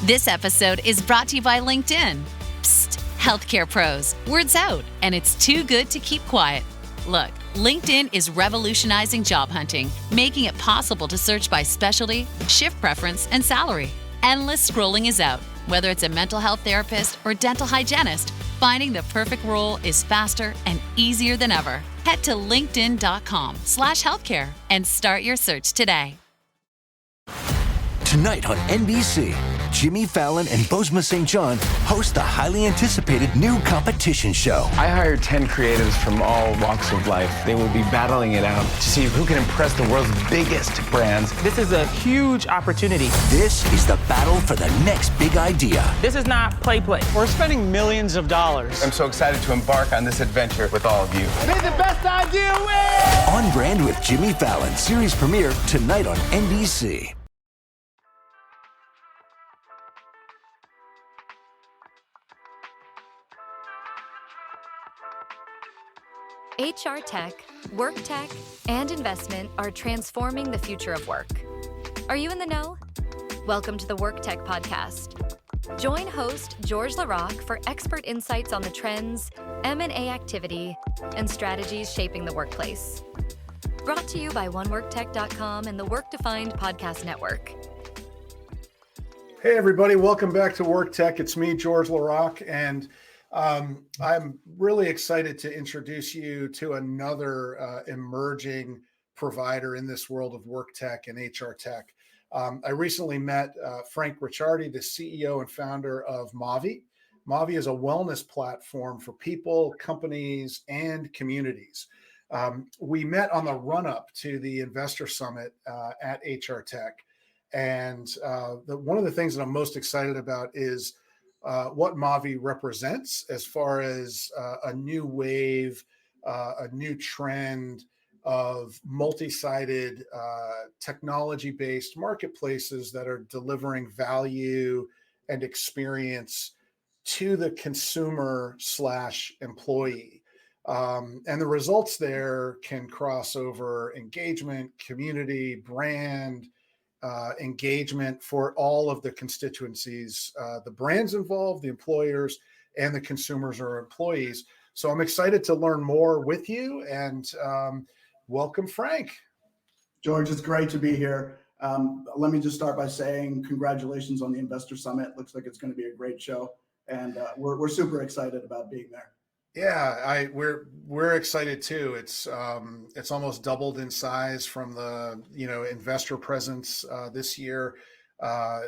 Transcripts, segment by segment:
This episode is brought to you by LinkedIn. Psst, healthcare pros, word's out, and it's too good to keep quiet. Look, LinkedIn is revolutionizing job hunting, making it possible to search by specialty, shift preference, and salary. Endless scrolling is out. Whether it's a mental health therapist or dental hygienist, finding the perfect role is faster and easier than ever. Head to linkedin.com/healthcare and start your search today. Tonight on NBC, Jimmy Fallon and Bozoma St. John host the highly anticipated new competition show. I hired 10 creatives from all walks of life. They will be battling it out to see who can impress the world's biggest brands. This is a huge opportunity. This is the battle for the next big idea. This is not play. We're spending millions of dollars. I'm so excited to embark on this adventure with all of you. May the best idea win! On Brand with Jimmy Fallon, series premiere tonight on NBC. HR tech, work tech, and investment are transforming the future of work. Are you in the know? Welcome to the Work Tech Podcast. Join host George Larac for expert insights on the trends, M&A activity, and strategies shaping the workplace. Brought to you by oneworktech.com and the Work Defined Podcast Network. Hey, everybody. Welcome back to Work Tech. It's me, George Larac, and I'm really excited to introduce you to another emerging provider in this world of work tech and HR tech. I recently met Frank Ricciardi, the CEO and founder of Maavee. Maavee is a wellness platform for people, companies, and communities. We met on the run-up to the Investor Summit at HR Tech. And one of the things that I'm most excited about is what Maavee represents as far as a new wave, a new trend of multi-sided technology-based marketplaces that are delivering value and experience to the consumer/employee. And the results there can cross over engagement, community, brand, engagement for all of the constituencies, the brands involved, the employers, and the consumers or employees. So I'm excited to learn more with you, and welcome, Frank. George, it's great to be here. Let me just start by saying congratulations on the Investor Summit. Looks like it's going to be a great show, and we're super excited about being there. Yeah, we're excited too. It's almost doubled in size from the investor presence this year.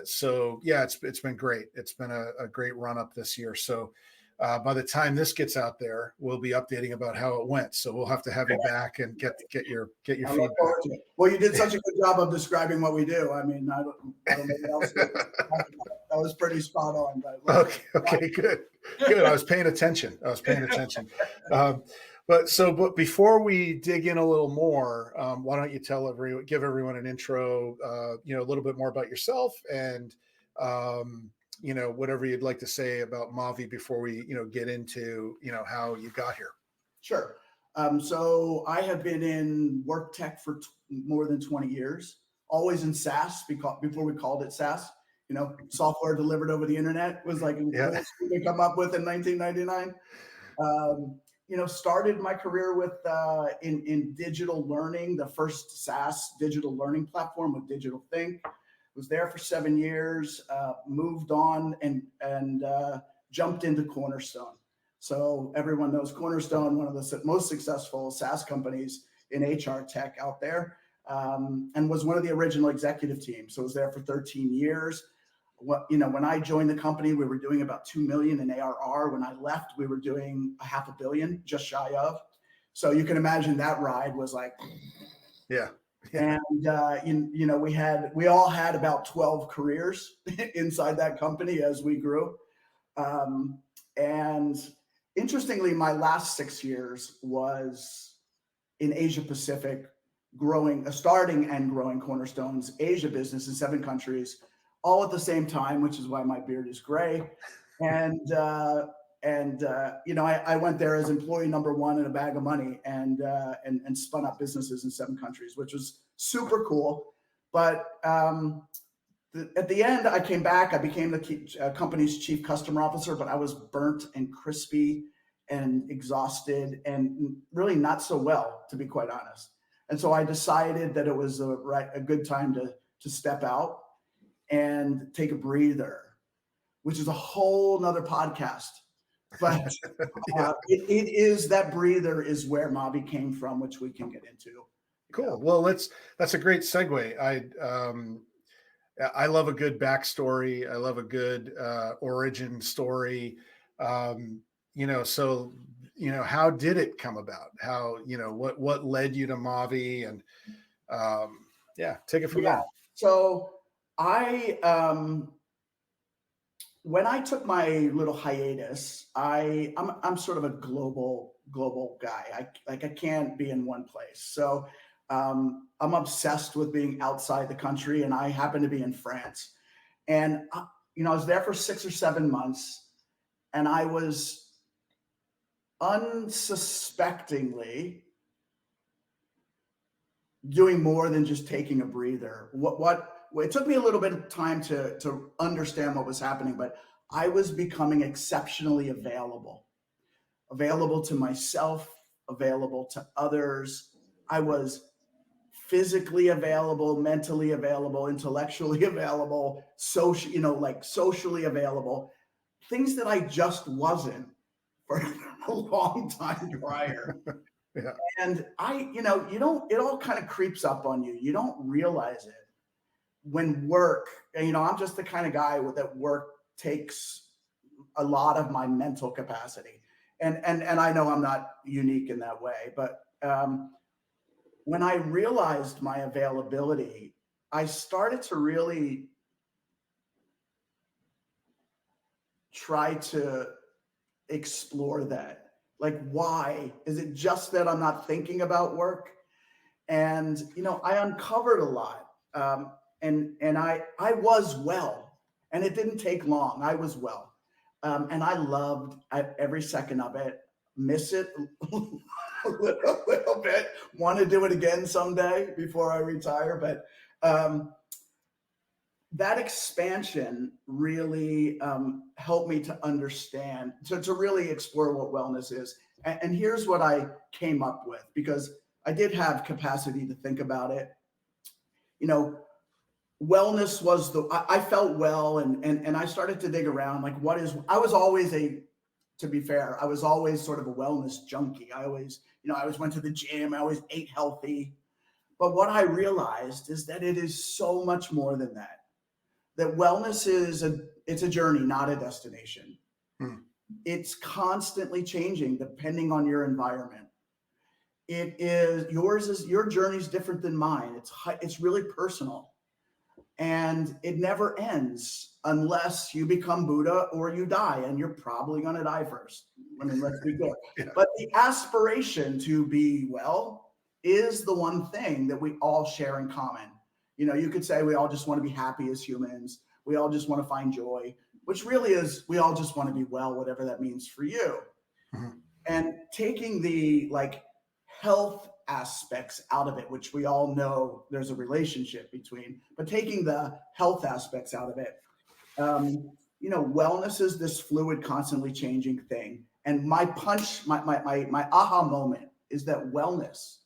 So yeah, it's been great. It's been a great run up this year. So by the time this gets out there, we'll be updating about how it went. So we'll have to have you back and get your feedback. Well, you did such a good job of describing what we do. I mean, I don't know what else. That was pretty spot on. But okay, good. I was paying attention. But before we dig in a little more, why don't you give everyone an intro, a little bit more about yourself and, whatever you'd like to say about Maavee before we, get into, how you got here. Sure. So I have been in work tech for more than 20 years, always in SaaS before we called it SaaS. Software delivered over the internet was like we come up with in 1999. Started my career with in digital learning, the first SaaS digital learning platform with Digital Think. Was there for 7 years, moved on and jumped into Cornerstone. So everyone knows Cornerstone, one of the most successful SaaS companies in HR tech out there, and was one of the original executive teams. So I was there for 13 years. When I joined the company, we were doing about 2 million in ARR. When I left, we were doing $500 million, just shy of. So you can imagine that ride was like, yeah. And we all had about 12 careers inside that company as we grew. And interestingly, my last 6 years was in Asia Pacific, starting and growing Cornerstone's Asia business in 7 countries, all at the same time, which is why my beard is gray. And I went there as employee number 1 in a bag of money and spun up businesses in 7 countries, which was super cool. But At the end, I came back. I became the company's chief customer officer, but I was burnt and crispy and exhausted and really not so well, to be quite honest. And so I decided that it was a good time to step out and take a breather, which is a whole nother podcast. But it is, that breather is where Maavee came from, which we can get into. Cool. Well, that's a great segue. I love a good backstory. I love a good origin story. So how did it come about? How, what led you to Maavee? And take it from there. So when I took my little hiatus, I'm sort of a global guy. I can't be in one place. So I'm obsessed with being outside the country, and I happen to be in France. And I was there for 6 or 7 months, and I was unsuspectingly doing more than just taking a breather. It took me a little bit of time to understand what was happening, but I was becoming exceptionally available to myself, available to others. I was physically available, mentally available, intellectually available, socially available, things that I just wasn't for a long time prior. Yeah. And it all kind of creeps up on you. You don't realize it when work, I'm just the kind of guy that work takes a lot of my mental capacity. And I know I'm not unique in that way, but when I realized my availability, I started to really try to explore that. Like, why? Is it just that I'm not thinking about work? And, I uncovered a lot. And I was well, and it didn't take long. I was well. And I loved every second of it, miss it a little bit, want to do it again someday before I retire. But that expansion really helped me to understand, to really explore what wellness is. And here's what I came up with, because I did have capacity to think about it. Wellness was I felt well, and I started to dig around, like, I was always to be fair, I was always sort of a wellness junkie. I always went to the gym. I always ate healthy. But what I realized is that it is so much more than that. That wellness it's a journey, not a destination. It's constantly changing depending on your environment. Your journey is different than mine. It's really personal, and it never ends unless you become Buddha or you die, and you're probably going to die first. I mean, let's be good. Yeah. But the aspiration to be well is the one thing that we all share in common. You could say we all just want to be happy as humans. We all just want to find joy, which really is, we all just want to be well, whatever that means for you. Mm-hmm. And taking the health aspects out of it, which we all know there's a relationship between, but taking the health aspects out of it, wellness is this fluid, constantly changing thing. And my aha moment is that wellness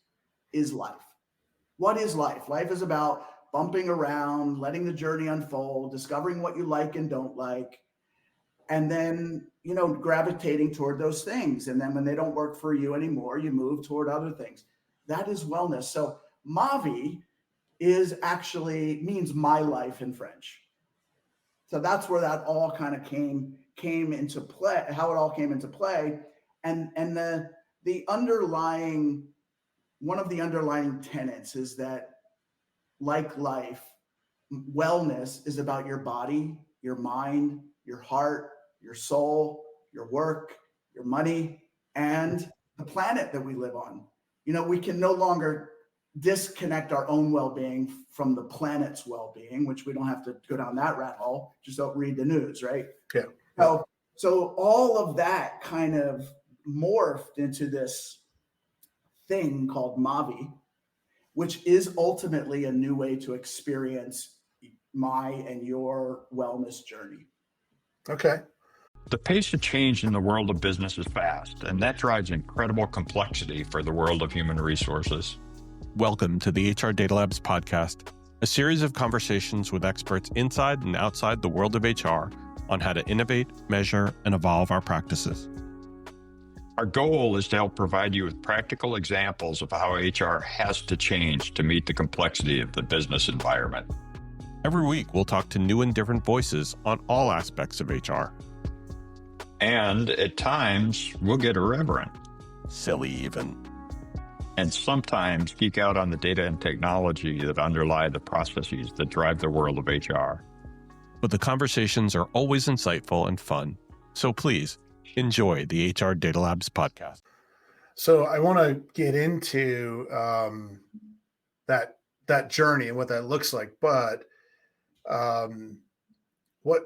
is life. What is life? Life is about bumping around, letting the journey unfold, discovering what you like and don't like, and then, gravitating toward those things. And then when they don't work for you anymore, you move toward other things. That is wellness. So Maavee means my life in French. So that's where that all kind of came into play, how it all came into play. And one of the underlying tenets is that, like life, wellness is about your body, your mind, your heart, your soul, your work, your money, and the planet that we live on. We can no longer disconnect our own well-being from the planet's well-being, which we don't have to go down that rat hole. Just don't read the news, right? Yeah. So all of that kind of morphed into this thing called Maavee, which is ultimately a new way to experience my and your wellness journey. Okay. The pace of change in the world of business is fast, and that drives incredible complexity for the world of human resources. Welcome to the HR Data Labs podcast, a series of conversations with experts inside and outside the world of HR on how to innovate, measure, and evolve our practices. Our goal is to help provide you with practical examples of how HR has to change to meet the complexity of the business environment. Every week, we'll talk to new and different voices on all aspects of HR. And at times, we'll get irreverent. Silly even. And sometimes geek out on the data and technology that underlie the processes that drive the world of HR. But the conversations are always insightful and fun. So please, enjoy the HR Data Labs podcast. So I want to get into that journey and what that looks like. But what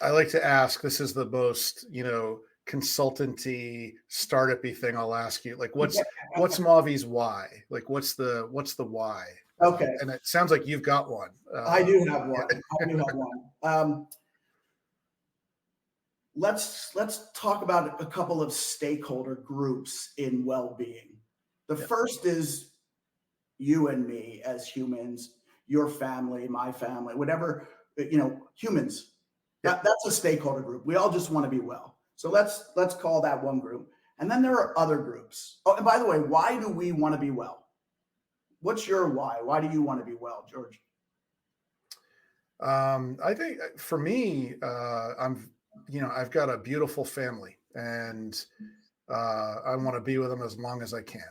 I like to ask, this is the most, consultancy, startup-y thing I'll ask you. Like, what's Maavee's why? Like, what's the why? Okay. And it sounds like you've got one. I do have one. Let's talk about a couple of stakeholder groups in well-being. The first is you and me as humans, your family, my family, whatever, humans. That's a stakeholder group. We all just want to be well. So let's call that one group. And then there are other groups. Oh, and by the way, why do we want to be well? What's your why? Why do you want to be well, George? I think for me, I've got a beautiful family, and I want to be with them as long as I can.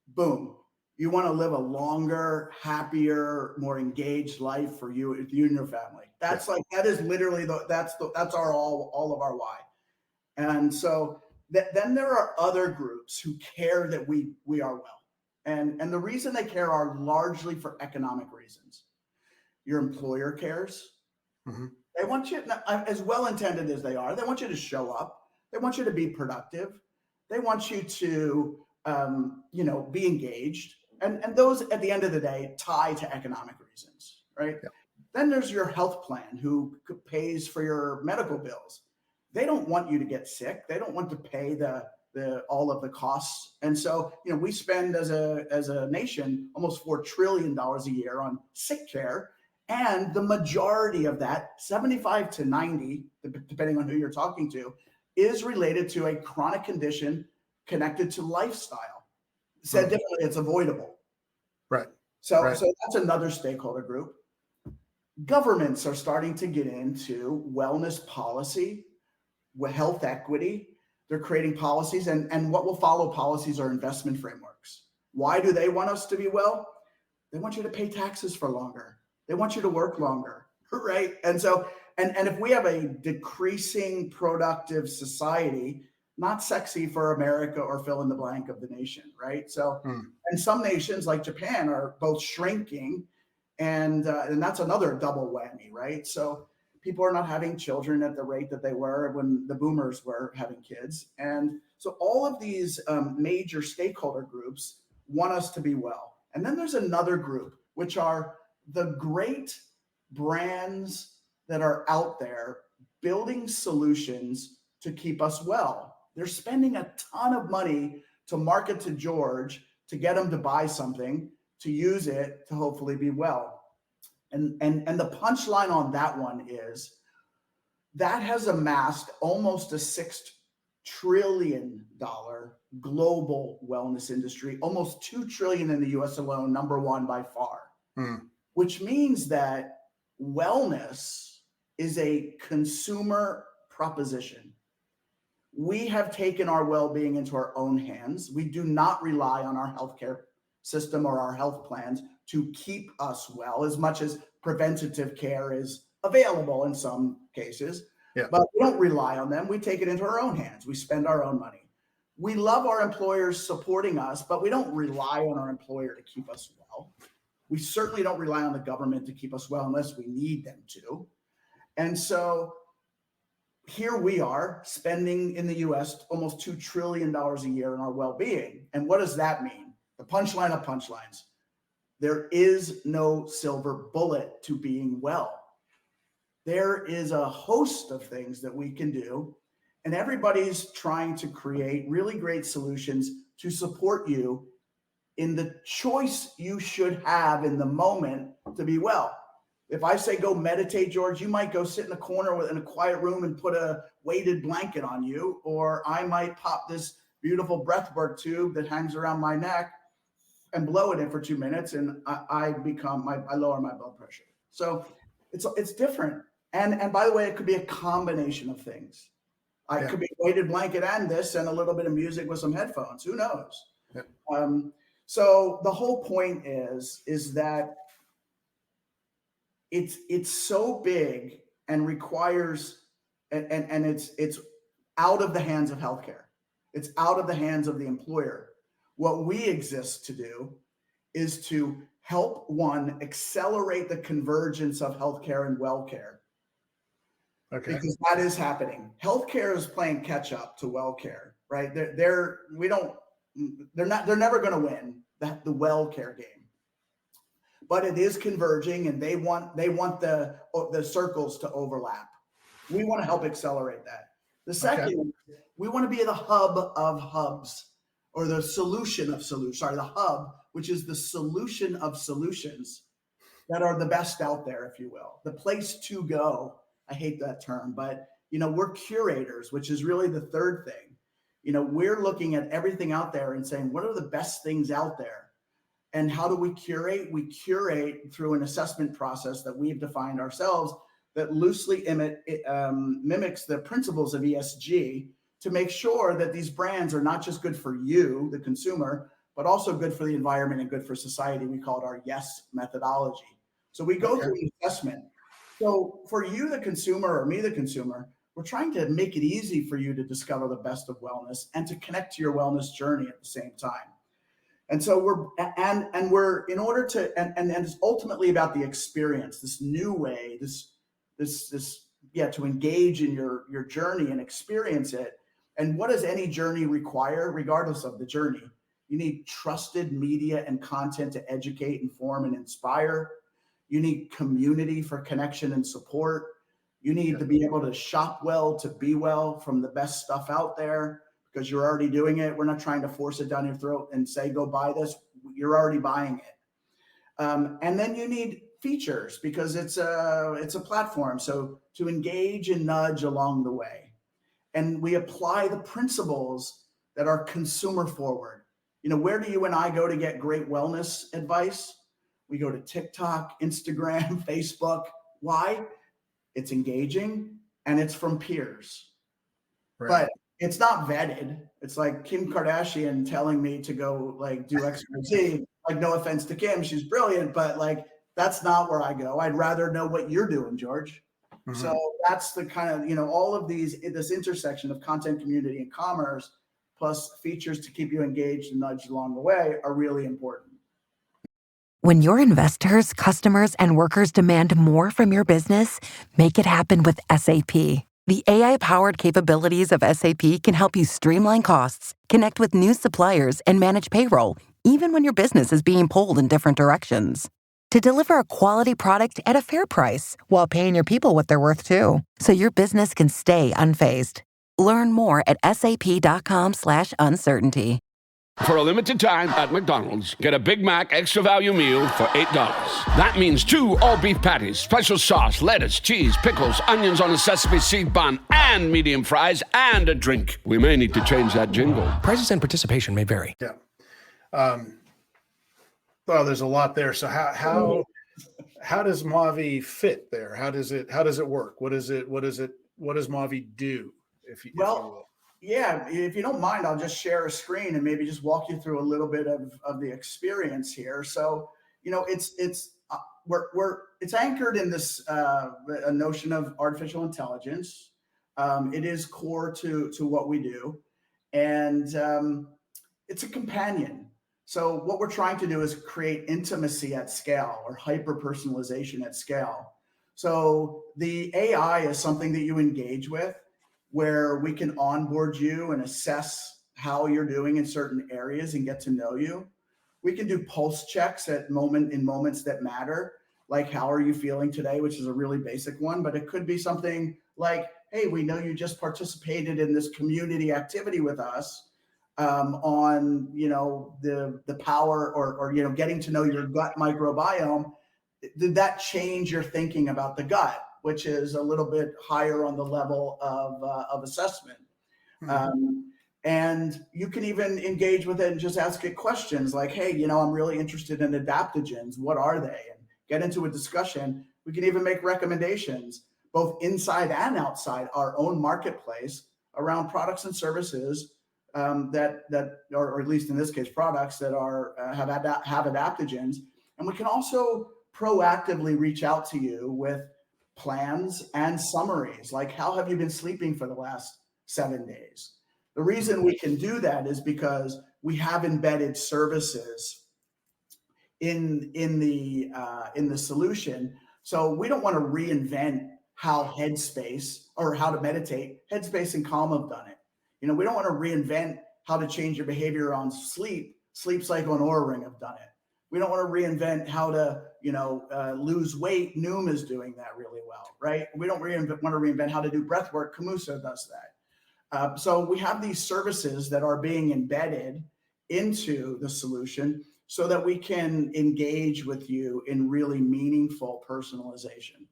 Boom. You want to live a longer, happier, more engaged life for you and your family. That is literally that's all of our why. And so then there are other groups who care that we are well. And the reason they care are largely for economic reasons. Your employer cares. Mm-hmm. They want you, as well-intended as they are, they want you to show up. They want you to be productive. They want you to, be engaged. And those, at the end of the day, tie to economic reasons, right? Yeah. Then there's your health plan who pays for your medical bills. They don't want you to get sick. They don't want to pay all of the costs. And so, we spend as a nation almost $4 trillion a year on sick care. And the majority of that, 75 to 90, depending on who you're talking to, is related to a chronic condition connected to lifestyle. Said differently, it's avoidable. Right. So that's another stakeholder group. Governments are starting to get into wellness policy, health equity. They're creating policies, and what will follow policies are investment frameworks. Why do they want us to be well? They want you to pay taxes for longer. They want you to work longer, right? And so, and if we have a decreasing productive society, not sexy for America or fill in the blank of the nation, right? So, and some nations like Japan are both shrinking, and that's another double whammy, right? So people are not having children at the rate that they were when the boomers were having kids. And so all of these major stakeholder groups want us to be well. And then there's another group, which are the great brands that are out there building solutions to keep us well. They're spending a ton of money to market to George, to get him to buy something, to use it to hopefully be well. And the punchline on that one is that has amassed almost a $6 trillion global wellness industry, almost $2 trillion in the US alone, number one by far, which means that wellness is a consumer proposition. We have taken our well-being into our own hands. We do not rely on our healthcare system or our health plans to keep us well, as much as preventative care is available in some cases. Yeah. But we don't rely on them. We take it into our own hands. We spend our own money. We love our employers supporting us, but we don't rely on our employer to keep us well. We certainly don't rely on the government to keep us well unless we need them to. And so here we are spending in the US almost $2 trillion a year in our well-being. And what does that mean? The punchline of punchlines. There is no silver bullet to being well. There is a host of things that we can do, and everybody's trying to create really great solutions to support you in the choice you should have in the moment to be well. If I say go meditate, George, you might go sit in a corner in a quiet room and put a weighted blanket on you, or I might pop this beautiful breathwork tube that hangs around my neck and blow it in for 2 minutes, and I lower my blood pressure. So it's different. And by the way, it could be a combination of things. I could be a weighted blanket and this, and a little bit of music with some headphones. Who knows? Yeah. So the whole point is that it's so big and requires, and it's out of the hands of healthcare. It's out of the hands of the employer. What we exist to do is to help accelerate the convergence of healthcare and well-care. Okay. Because that is happening. Healthcare is playing catch up to well-care, right? They're never going to win the well-care game. But it is converging, and they want the circles to overlap. We want to help accelerate that. The second, we want to be the hub of hubs, or the solution of solutions. Sorry, the hub, which is the solution of solutions that are the best out there, if you will. The place to go. I hate that term, but we're curators, which is really the third thing. We're looking at everything out there and saying, what are the best things out there? And how do we curate? We curate through an assessment process that we've defined ourselves that loosely mimics the principles of ESG to make sure that these brands are not just good for you, the consumer, but also good for the environment and good for society. We call it our YES methodology. So we go through an assessment. So for you, the consumer, or me, the consumer, we're trying to make it easy for you to discover the best of wellness and to connect to your wellness journey at the same time. And so it's ultimately about the experience, this new way, to engage in your journey and experience it. And what does any journey require, regardless of the journey? You need trusted media and content to educate, inform, and inspire. You need community for connection and support. You need to be able to shop well to be well from the best stuff out there, because you're already doing it. We're not trying to force it down your throat and say, go buy this. You're already buying it. And then you need features, because it's a platform. So to engage and nudge along the way. And we apply the principles that are consumer forward. Where do you and I go to get great wellness advice? We go to TikTok, Instagram, Facebook. Why? It's engaging and it's from peers. Right. But it's not vetted. It's like Kim Kardashian telling me to go do X, Y, Z. No offense to Kim, she's brilliant, but that's not where I go. I'd rather know what you're doing, George. Mm-hmm. So that's the kind of, all of this intersection of content, community, and commerce, plus features to keep you engaged and nudged along the way, are really important. When your investors, customers, and workers demand more from your business, make it happen with SAP. The AI-powered capabilities of SAP can help you streamline costs, connect with new suppliers, and manage payroll, even when your business is being pulled in different directions. To deliver a quality product at a fair price, while paying your people what they're worth too, so your business can stay unfazed. Learn more at sap.com/uncertainty. For a limited time at McDonald's, get a Big Mac Extra Value Meal for $8. That means 2 all-beef patties, special sauce, lettuce, cheese, pickles, onions on a sesame seed bun, and medium fries, and a drink. We may need to change that jingle. Prices and participation may vary. Yeah. Well, there's a lot there. So how does Maavee fit there? How does it work? What does Maavee do? If you will. Yeah, if you don't mind, I'll just share a screen and maybe just walk you through a little bit of the experience here. So, it's anchored in this a notion of artificial intelligence. It is core to what we do, and it's a companion. So what we're trying to do is create intimacy at scale, or hyper personalization at scale. So the AI is something that you engage with, where we can onboard you and assess how you're doing in certain areas and get to know you. We can do pulse checks in moments that matter, like how are you feeling today, which is a really basic one, but it could be something like, hey, we know you just participated in this community activity with us on, the power or getting to know your gut microbiome. Did that change your thinking about the gut, which is a little bit higher on the level of assessment? And you can even engage with it and just ask it questions like, hey, I'm really interested in adaptogens. What are they? And get into a discussion. We can even make recommendations, both inside and outside our own marketplace, around products and services that, or at least in this case, products that have adaptogens. And we can also proactively reach out to you with plans and summaries, like how have you been sleeping for the last 7 days? The reason we can do that is because we have embedded services in the solution. So we don't want to reinvent how Headspace or how to meditate. Headspace and Calm have done it. We don't want to reinvent how to change your behavior on sleep. Sleep Cycle and Oura Ring have done it. We don't want to reinvent how to, lose weight. Noom is doing that really well, right? We don't want to reinvent how to do breath work. Camuso does that. So we have these services that are being embedded into the solution so that we can engage with you in really meaningful personalization.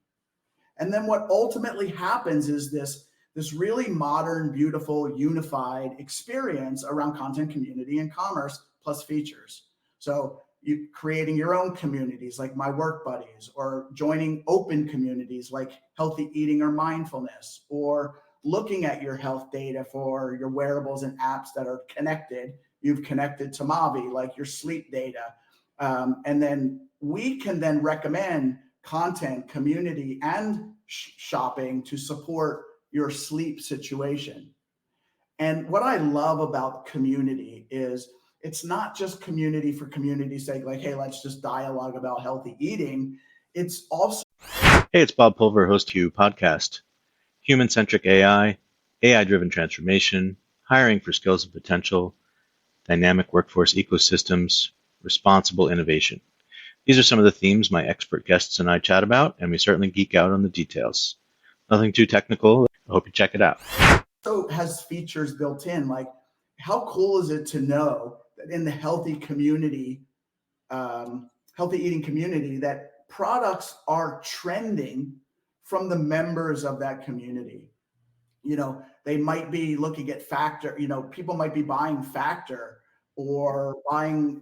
And then what ultimately happens is this really modern, beautiful, unified experience around content, community, and commerce plus features. So you creating your own communities like My Work Buddies, or joining open communities like Healthy Eating or Mindfulness, or looking at your health data for your wearables and apps that are connected. You've connected to Maavee, like your sleep data. And then we can then recommend content, community, and shopping to support your sleep situation. And what I love about community is it's not just community for community's sake, like, hey, let's just dialogue about healthy eating. It's also... Hey, it's Bob Pulver, host to podcast. Human-centric AI, AI-driven transformation, hiring for skills and potential, dynamic workforce ecosystems, responsible innovation. These are some of the themes my expert guests and I chat about, and we certainly geek out on the details. Nothing too technical. I hope you check it out. So it has features built in. Like, how cool is it to know that in the healthy community, healthy eating community, that products are trending from the members of that community? They might be looking at Factor. People might be buying Factor or buying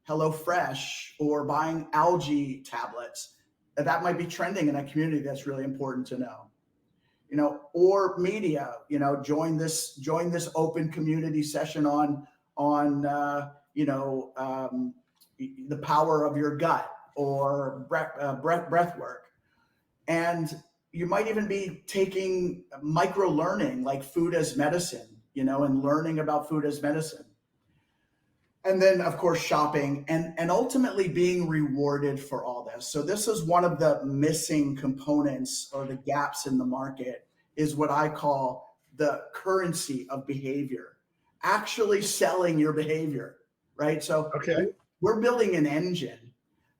HelloFresh or buying algae tablets. That might be trending in that community. That's really important to know. Or media, join this open community session on the power of your gut or breath work. And you might even be taking micro learning like food as medicine, and learning about food as medicine. And then, of course, shopping and ultimately being rewarded for all this. So this is one of the missing components or the gaps in the market, is what I call the currency of behavior, actually selling your behavior, right? So we're building an engine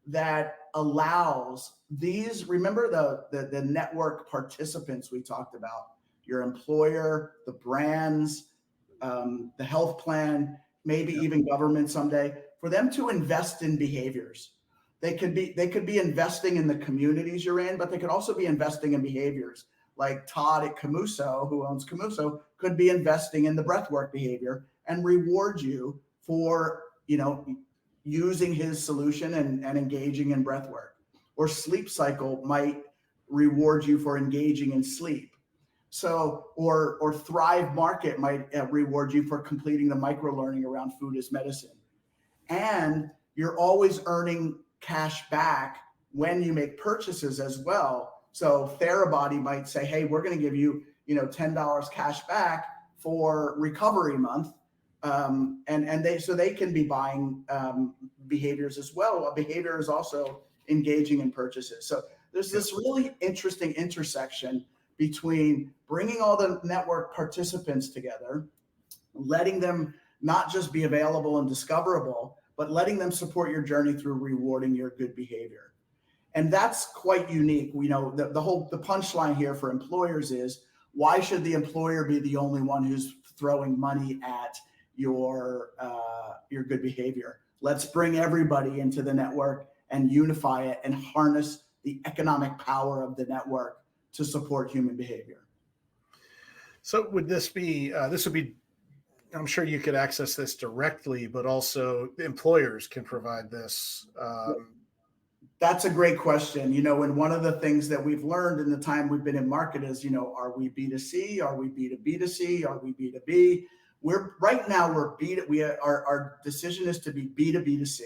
that allows these, remember the network participants we talked about, your employer, the brands, the health plan, maybe even government someday, for them to invest in behaviors. They could be investing in the communities you're in, but they could also be investing in behaviors. Like Todd at Camuso, who owns Camuso, could be investing in the breathwork behavior and reward you for, using his solution and engaging in breathwork. Or Sleep Cycle might reward you for engaging in sleep. So, or Thrive Market might reward you for completing the micro learning around food as medicine. And you're always earning cash back when you make purchases as well. So Therabody might say, hey, we're going to give you, $10 cash back for recovery month. And they can be buying behaviors as well. A behavior is also engaging in purchases. So there's this really interesting intersection between bringing all the network participants together, letting them not just be available and discoverable, but letting them support your journey through rewarding your good behavior. And that's quite unique. The punchline here for employers is, why should the employer be the only one who's throwing money at your good behavior? Let's bring everybody into the network and unify it and harness the economic power of the network to support human behavior. So would this would be, I'm sure you could access this directly, but also employers can provide this. That's a great question. And one of the things that we've learned in the time we've been in market is, are we B2C? Are we B2B2C? Are we B2B? Our decision is to be B2B2C.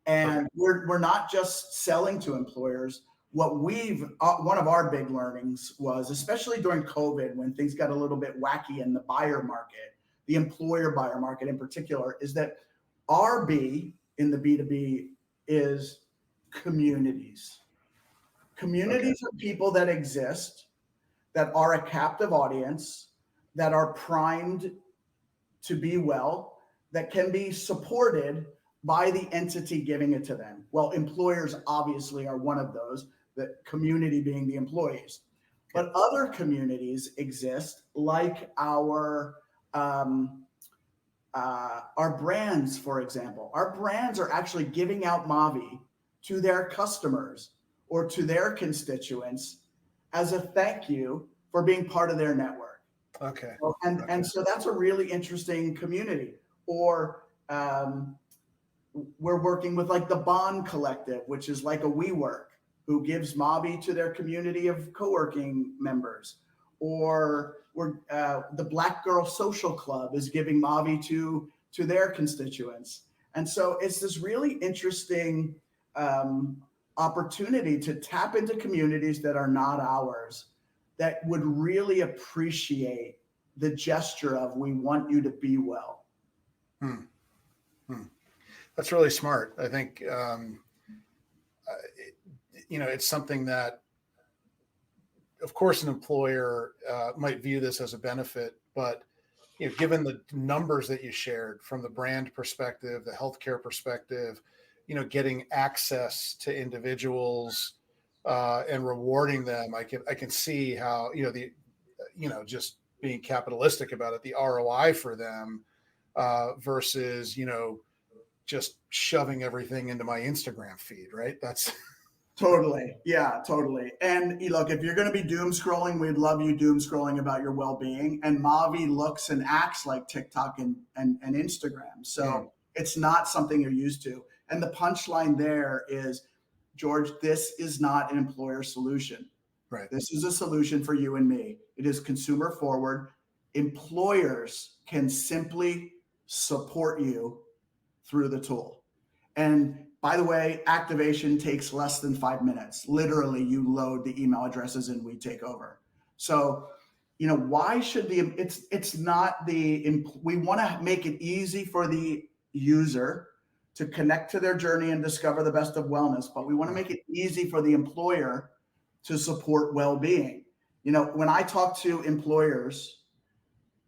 And we're not just selling to employers. One of our big learnings was, especially during COVID, when things got a little bit wacky in the buyer market, the employer buyer market in particular, is that our B in the B2B is communities. Communities are people that exist, that are a captive audience, that are primed to be well, that can be supported by the entity giving it to them. Well, employers obviously are one of those, the community being the employees. But other communities exist, like our brands, for example. Our brands are actually giving out Maavee to their customers or to their constituents as a thank you for being part of their network. Okay. And so that's a really interesting community. Or we're working with like the Bond Collective, which is like a WeWork, who gives Maavee to their community of co-working members. Or the Black Girl Social Club is giving Maavee to their constituents. And so it's this really interesting opportunity to tap into communities that are not ours, that would really appreciate the gesture of, we want you to be well. That's really smart. I think, it's something that, of course, an employer might view this as a benefit, but given the numbers that you shared from the brand perspective, the healthcare perspective, getting access to individuals and rewarding them, I can see how just being capitalistic about it, the ROI for them versus just shoving everything into my Instagram feed, right? That's totally. Yeah, totally. And look, if you're going to be doom scrolling, we'd love you doom scrolling about your well-being. And Maavee looks and acts like TikTok and Instagram. So it's not something you're used to. And the punchline there is, George, this is not an employer solution. Right. This is a solution for you and me. It is consumer forward. Employers can simply support you through the tool. And by the way, activation takes less than 5 minutes. Literally, you load the email addresses and we take over. So, why should we want to make it easy for the user to connect to their journey and discover the best of wellness, but we want to make it easy for the employer to support well-being. When I talk to employers,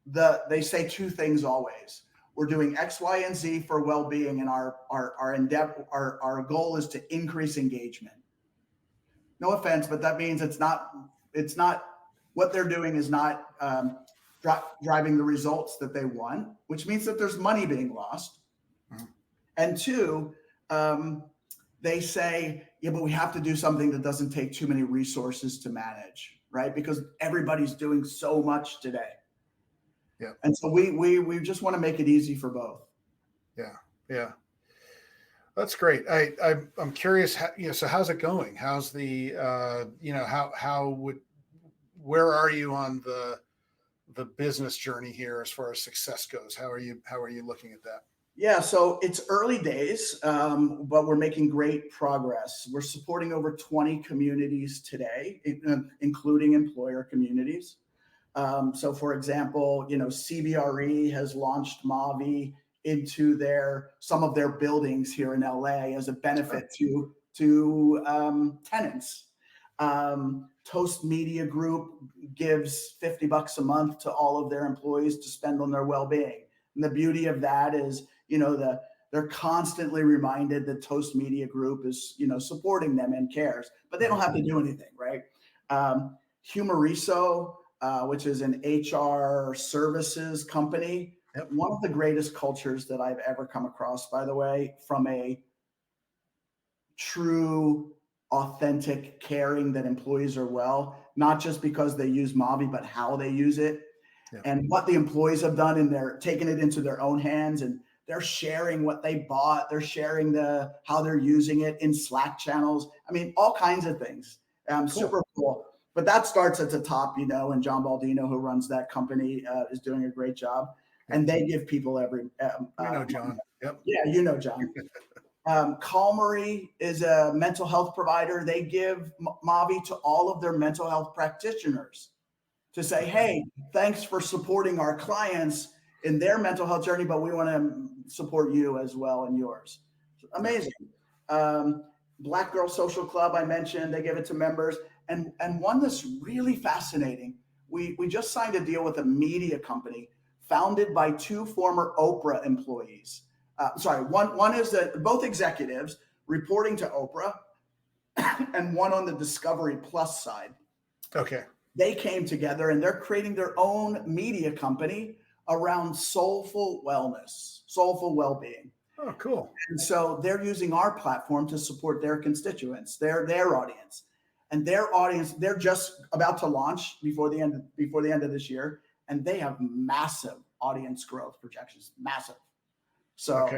they say two things always. We're doing X, Y, and Z for well-being, and our goal is to increase engagement. No offense, but that means it's not what they're doing is not driving the results that they want, which means that there's money being lost. And two, they say, yeah, but we have to do something that doesn't take too many resources to manage, right? Because everybody's doing so much today. Yeah. And so we just want to make it easy for both. Yeah. That's great. I'm curious, so how's it going? How's the, where are you on the business journey here as far as success goes? How are you looking at that? Yeah, so it's early days, but we're making great progress. We're supporting over 20 communities today, including employer communities. So for example, CBRE has launched Maavee into some of their buildings here in LA as a benefit to tenants. Toast Media Group gives $50 a month to all of their employees to spend on their well-being. And the beauty of that is, the They're constantly reminded that Toast Media Group is, supporting them and cares, but they don't have to do anything, right? Humoriso, which is an HR services company. Yep. One of the greatest cultures that I've ever come across, by the way, from a true, authentic caring that employees are well, not just because they use Maavee, but how they use it. Yep. And what the employees have done, and they're taking it into their own hands, and they're sharing what they bought. They're sharing how they're using it in Slack channels. I mean, all kinds of things. Cool. Super cool. But that starts at the top, and John Baldino, who runs that company, is doing a great job. Yep. And they give people every. John. Yep. Yeah, John. Calmery is a mental health provider. They give Maavee to all of their mental health practitioners to say, hey, thanks for supporting our clients in their mental health journey, but we want to support you as well in yours. Amazing. Black Girl Social Club, I mentioned, they give it to members. And one that's really fascinating, we just signed a deal with a media company founded by 2 former Oprah employees. One is both executives reporting to Oprah, and one on the Discovery Plus side. Okay. They came together and they're creating their own media company around soulful wellness, soulful well-being. Oh, cool. And so they're using our platform to support their constituents, their audience. And their audience, they're just about to launch before the end of this year, and they have massive audience growth projections, massive. So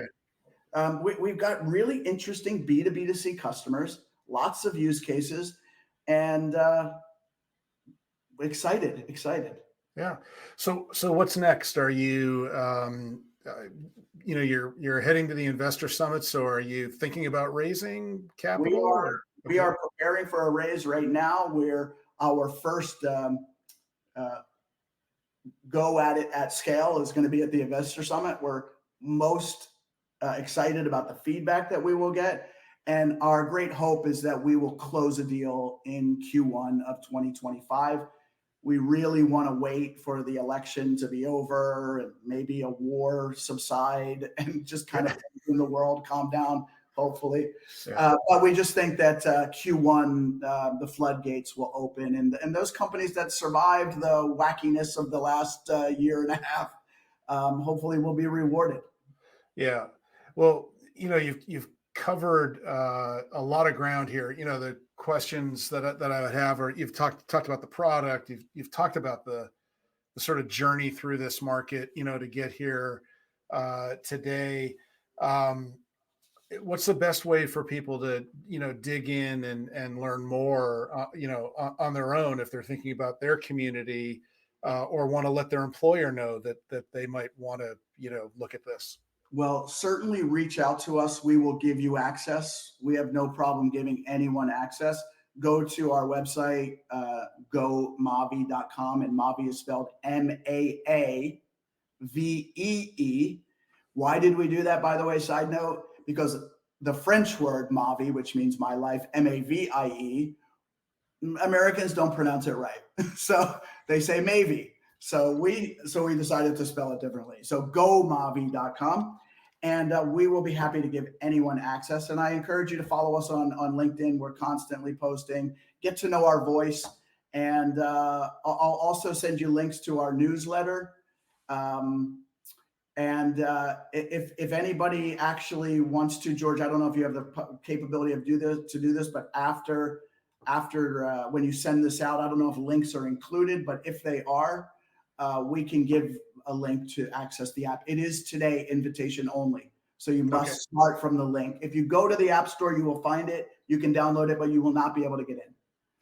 we've got really interesting B2B2C customers, lots of use cases, and excited. Yeah. So what's next? Are you, you're heading to the investor summit. So are you thinking about raising capital? We are preparing for a raise right now. Our first go at it at scale is going to be at the investor summit. We're most excited about the feedback that we will get. And our great hope is that we will close a deal in Q1 of 2025. We really want to wait for the election to be over and maybe a war subside and just kind of in the world calm down, hopefully. Yeah. But we just think that Q1, the floodgates will open, and those companies that survived the wackiness of the last year and a half, hopefully will be rewarded. Yeah. Well, you've covered a lot of ground here. The questions that I would have, or you've talked about the product, you've talked about the sort of journey through this market, to get here today. What's the best way for people to, dig in and learn more, on their own if they're thinking about their community or want to let their employer know that they might want to, look at this? Well, certainly reach out to us. We will give you access. We have no problem giving anyone access. Go to our website, gomaavee.com, and Maavee is spelled Maavee. Why did we do that, by the way? Side note, because the French word Maavee, which means my life, Mavie, Americans don't pronounce it right. So they say Maavee. So we decided to spell it differently. So gomaavee.com, and we will be happy to give anyone access. And I encourage you to follow us on LinkedIn. We're constantly posting. Get to know our voice. And I'll also send you links to our newsletter. If anybody actually wants to, George, I don't know if you have the capability of do this, but after when you send this out, I don't know if links are included, but if they are, we can give a link to access the app. It is today invitation only. So you must start from the link. If you go to the App Store, you will find it. You can download it, but you will not be able to get in.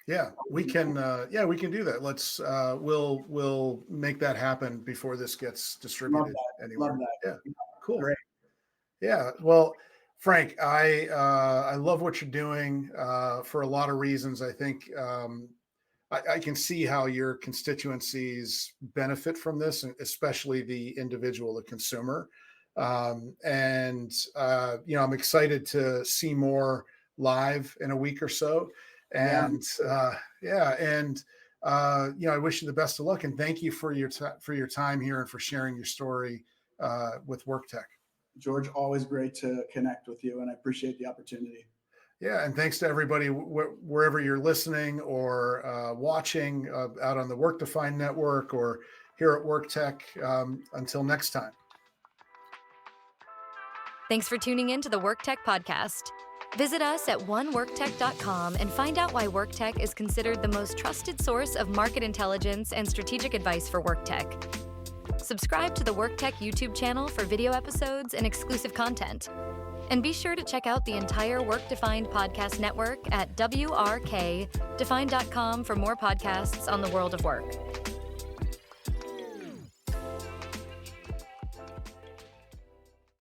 Yeah, we can do that. Let's we'll make that happen before this gets distributed anywhere. Love that. Yeah, cool. Great. Yeah. Well, Frank, I love what you're doing for a lot of reasons. I think I can see how your constituencies benefit from this, especially the individual, the consumer. I'm excited to see more live in a week or so. And I wish you the best of luck, and thank you for your time here and for sharing your story with WorkTech. George, always great to connect with you, and I appreciate the opportunity. Yeah, and thanks to everybody wherever you're listening or watching out on the Work Defined Network or here at WorkTech. Until next time. Thanks for tuning in to the WorkTech podcast. Visit us at oneworktech.com and find out why WorkTech is considered the most trusted source of market intelligence and strategic advice for WorkTech. Subscribe to the WorkTech YouTube channel for video episodes and exclusive content. And be sure to check out the entire Work Defined podcast network at wrkdefined.com for more podcasts on the world of work.